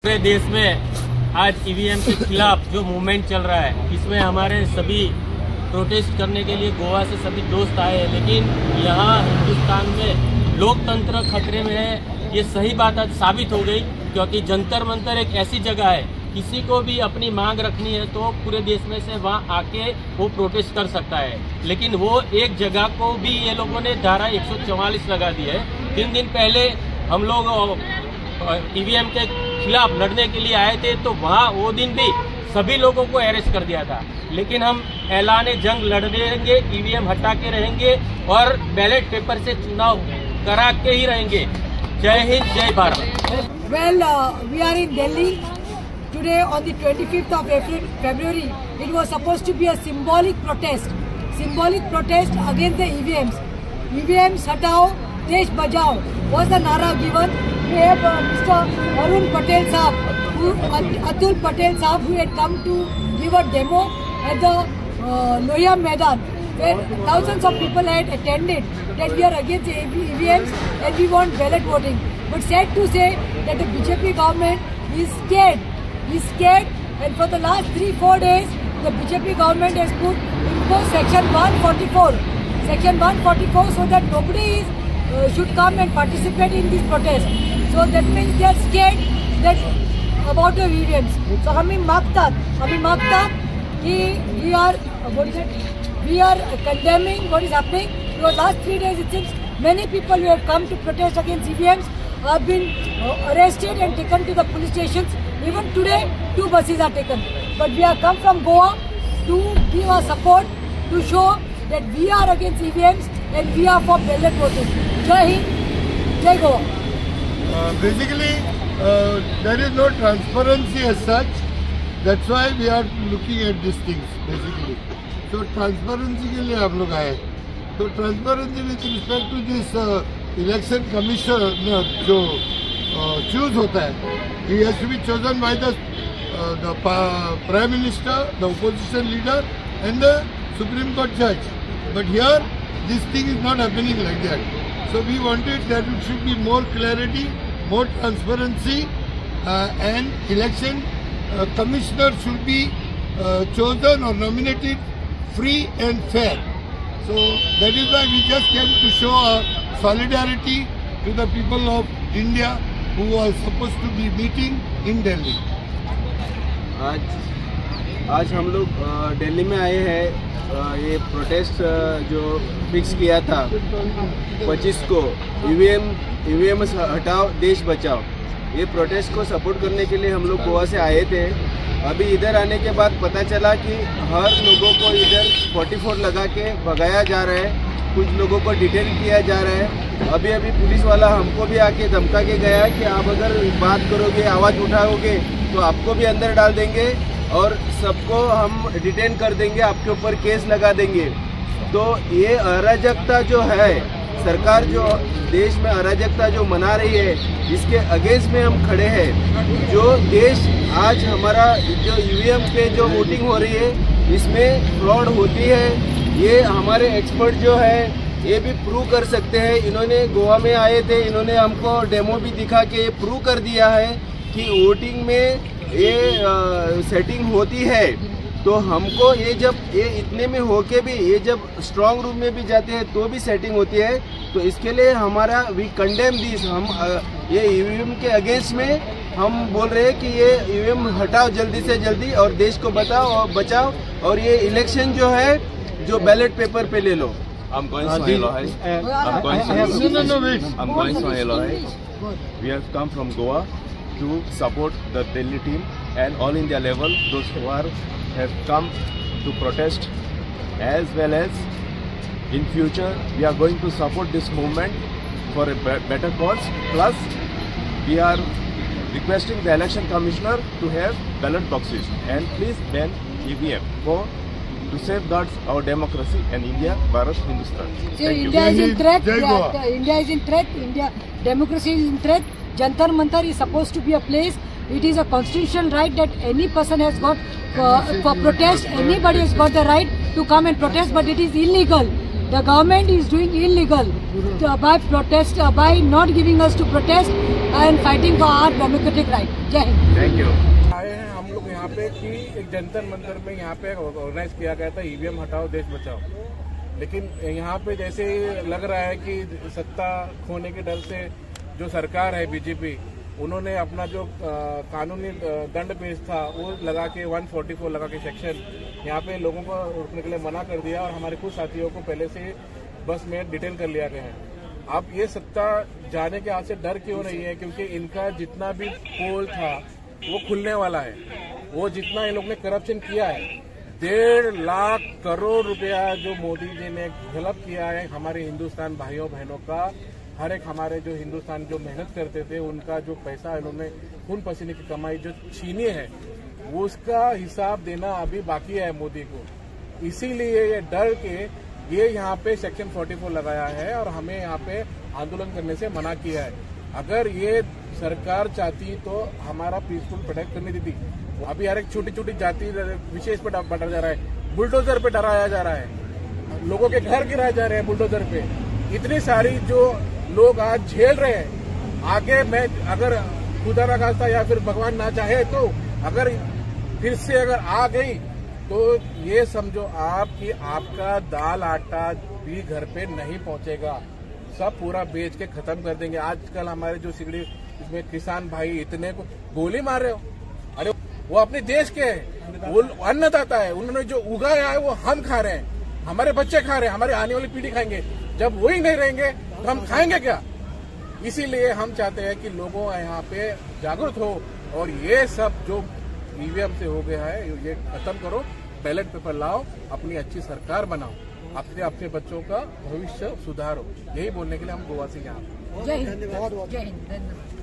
पूरे देश में आज ईवीएम के खिलाफ जो मूवमेंट चल रहा है, इसमें हमारे सभी प्रोटेस्ट करने के लिए गोवा से सभी दोस्त आए हैं। लेकिन यहाँ हिंदुस्तान में लोकतंत्र खतरे में है, ये सही बात आज साबित हो गई। क्योंकि जंतर मंतर एक ऐसी जगह है, किसी को भी अपनी मांग रखनी है तो पूरे देश में से वहाँ आके वो प्रोटेस्ट कर सकता है। लेकिन वो एक जगह को भी ये लोगों ने धारा 144 लगा दी है। 3 दिन पहले हम लोग ईवीएम के खिलाफ लड़ने के लिए आए थे, तो वहाँ वो दिन भी सभी लोगों को अरेस्ट कर दिया था। लेकिन हम ऐलाने जंग लड़ेंगे, ईवीएम हटा के रहेंगे और बैलेट पेपर से चुनाव करा के ही रहेंगे। जय हिंद, जय Bharat. Well, we are in Delhi today on the 25th of February. It was supposed to be a symbolic protest against the EVMs. EVMs hatao, desh bajao was the nara given. We have Mr. Arun Patel Sahab, Atul Patel Sahab, who had come to give a demo at the Lohiya Maidan, where thousands of people had attended, that we are against EVMs and we want ballot voting. But sad to say that the BJP government is scared, and for the last 3-4 days, the BJP government has imposed Section 144, so that nobody should come and participate in this protest. So that means they are scared that about the EVMs. So we are condemning what is happening. Because last 3 days it seems many people who have come to protest against EVMs have been arrested and taken to the police stations. Even today 2 buses are taken. But we have come from Goa to give our support, to show that we are against EVMs and we are for ballot voting. Jai Hind, Jai Goa. Basically, there is no transparency as such. That's why we are looking at these things basically. So transparency के लिए हम लोग आए. So transparency with respect to this election commissioner जो choose होता है, he has to be chosen by the Prime Minister, the opposition leader, and the Supreme Court judge. But here, this thing is not happening like that. So we wanted that it should be more clarity, more transparency, and election commissioner should be chosen or nominated free and fair. So that is why we just came to show our solidarity to the people of India who are supposed to be meeting in Delhi. आज हम लोग दिल्ली में आए हैं। ये protest जो fix किया था 25 को, ईवीएम हटाओ देश बचाओ, ये प्रोटेस्ट को सपोर्ट करने के लिए हम लोग गोवा से आए थे। अभी इधर आने के बाद पता चला कि हर लोगों को इधर 44 लगा के भगाया जा रहा है, कुछ लोगों को डिटेन किया जा रहा है। अभी पुलिस वाला हमको भी आके धमका के गया कि आप अगर बात करोगे, आवाज़ उठाओगे तो आपको भी अंदर डाल देंगे और सबको हम डिटेन कर देंगे, आपके ऊपर केस लगा देंगे। तो ये अराजकता जो है, सरकार जो देश में अराजकता जो मना रही है, इसके अगेंस्ट में हम खड़े हैं। जो देश आज हमारा जो ईवीएम पे जो वोटिंग हो रही है, इसमें फ्रॉड होती है, ये हमारे एक्सपर्ट जो है ये भी प्रूव कर सकते हैं। इन्होंने गोवा में आए थे, इन्होंने हमको डेमो भी दिखा के ये प्रूव कर दिया है कि वोटिंग में ये सेटिंग होती है। तो हमको ये जब ये इतने में होके भी ये जब स्ट्रांग रूम में भी जाते हैं तो भी सेटिंग होती है। तो इसके लिए हमारा वी कंडेम दिस, हम ये ईवीएम के अगेंस्ट में हम बोल रहे हैं कि ये ईवीएम हटाओ जल्दी से जल्दी और देश को बचाओ और ये इलेक्शन जो है जो बैलेट पेपर पे ले लो। I'm going to Elohai. I'm going to Elohai. We have come from Goa to support the Delhi team and all India level those who have come to protest, as well as in future we are going to support this movement for a better cause. Plus we are requesting the election commissioner to have ballot boxes and please ban EVM to safeguard our democracy and India, Bharat, Hindustan. So India is in threat. India is in threat. India democracy is in threat. Jantar Mantar is supposed to be a place. It is a constitutional right that any person has got for protest. Anybody has got the right to come and protest, but it is illegal. The government is doing illegal by not giving us to protest and fighting for our democratic right. Jai Hind. Thank you. आए हैं हम लोग यहाँ पे कि एक जंतर मंतर में यहाँ पे ऑर्गेनाइज किया गया था ईवीएम हटाओ देश बचाओ, लेकिन यहाँ पे जैसे लग रहा है कि सत्ता खोने के डर से जो सरकार है बीजेपी, उन्होंने अपना जो कानूनी दंड पेश था वो लगा के 144 लगा के सेक्शन यहाँ पे लोगों को रुकने के लिए मना कर दिया और हमारे कुछ साथियों को पहले से बस में डिटेन कर लिया गया है। अब ये सत्ता जाने के हाथ से डर क्यों नहीं है? क्योंकि इनका जितना भी पोल था वो खुलने वाला है। वो जितना इन लोग ने करप्शन किया है, 1.5 लाख करोड़ रुपया जो मोदी जी ने गलत किया है हमारे हिंदुस्तान भाइयों बहनों का, हर एक हमारे जो हिंदुस्तान जो मेहनत करते थे उनका जो पैसा इन्होंने खून पसीने की कमाई जो छीनी है, वो उसका हिसाब देना अभी बाकी है मोदी को। इसीलिए ये डर के ये यहाँ पे सेक्शन 44 लगाया है और हमें यहाँ पे आंदोलन करने से मना किया है। अगर ये सरकार चाहती तो हमारा पीसफुल प्रोटेक्ट करने देती। अभी हर एक छोटी छोटी जाति विशेष पे बढ़ा जा रहा है, बुलडोजर पे डराया जा रहा है, लोगों के घर गिराए जा रहे हैं बुलडोजर पे। इतनी सारी जो लोग आज झेल रहे हैं, आगे मैं अगर खुदा ना खास्ता या फिर भगवान ना चाहे तो अगर फिर से अगर आ गई तो ये समझो आप कि आपका दाल आटा भी घर पे नहीं पहुंचेगा, सब पूरा बेच के खत्म कर देंगे। आजकल हमारे जो सिगड़ी इसमें किसान भाई इतने को गोली मार रहे हो, अरे वो अपने देश के हैं, वो अन्नदाता है, उन्होंने जो उगाया है वो हम खा रहे हैं, हमारे बच्चे खा रहे हैं, हमारी आने वाली पीढ़ी खाएंगे। जब वही नहीं रहेंगे तो हम खाएंगे क्या? इसीलिए हम चाहते हैं कि लोगों यहाँ पे जागरूक हो और ये सब जो ईवीएम से हो गया है ये खत्म करो, बैलेट पेपर लाओ, अपनी अच्छी सरकार बनाओ, अपने बच्चों का भविष्य सुधारो। यही बोलने के लिए हम गोवा से यहाँ। जय हिंद। जय हिंद।